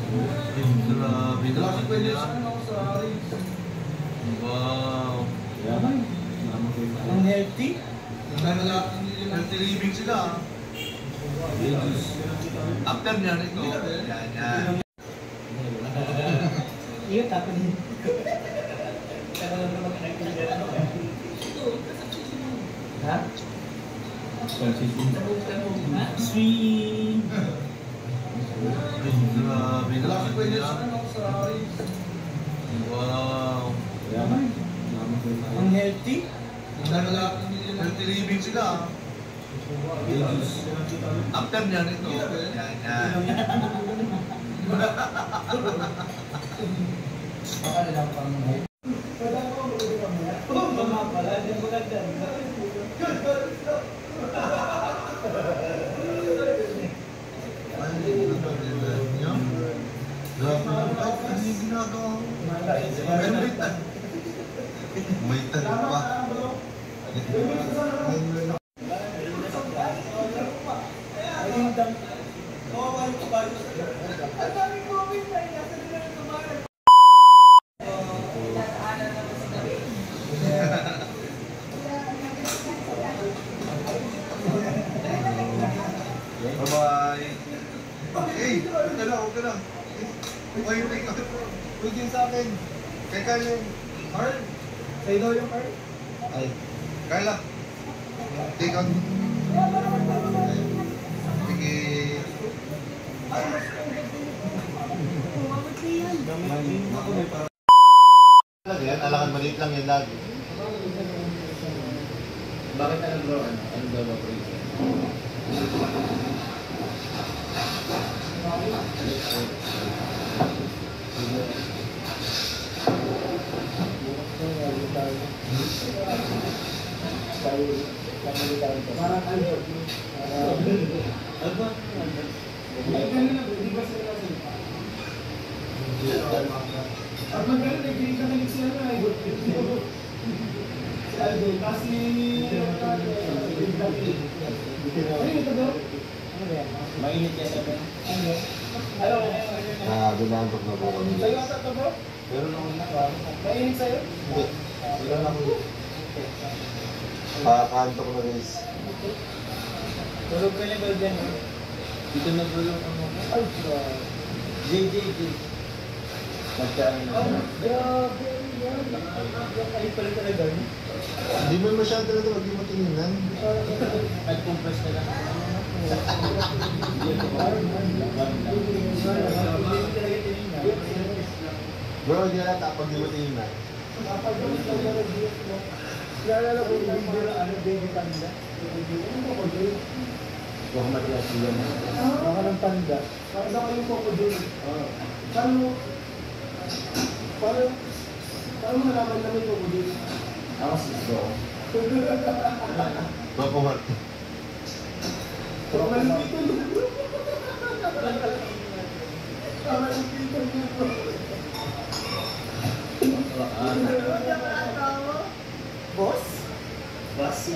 Grabe na. Kasi pwede sa Wow. Ang healthy. Healthy living sila. After niyan ito. Yan. Iyo tapos din. Ha? Sweet. Grabe na. Kasi pwede sa Wow. ang healthy. Healthy living sila. After niyan ito. Yan. Baka na lang pang healthy. May tanong pa. Bye-bye. Hey, okay lang. Wait ka. Wait din sa akin. Kay Carl. Carl? Sa'yo daw yung Carl? Ay. Carla. Take out. Sige. Yan, alangan maliit lang yan lagi. Bakit ano bro? Ano daw ba bro? Parang ano? Ang magaling, nagkikinig siya na eh. Kasi... Ano ito bro? Mainit yan sa bro? Ano? Binantok na po kami. Sa'yo ata ito bro? Meron ako na. Mainit sa'yo? Hindi. Meron ako. Kakanto ko na guys. Tulog ka na ba dyan? Dito na bro yung ano. Ay, grabe. JJJ. Magkaan na. Grabe. Ay, pala talaga. Hindi mo masyado talaga wag mo tingnan. Nag-compress na lang. Bro, hindi na tapag di mo tingnan. Lalala ko yung video na ano, baby panda. Baka matigas yun. Baka ng panda. Baka na kayong crocodile. Paano mo nalaman na may crocodile? Ako siso. Bapuhat. Malupito nyo. Malupito nyo. Boss? Boss?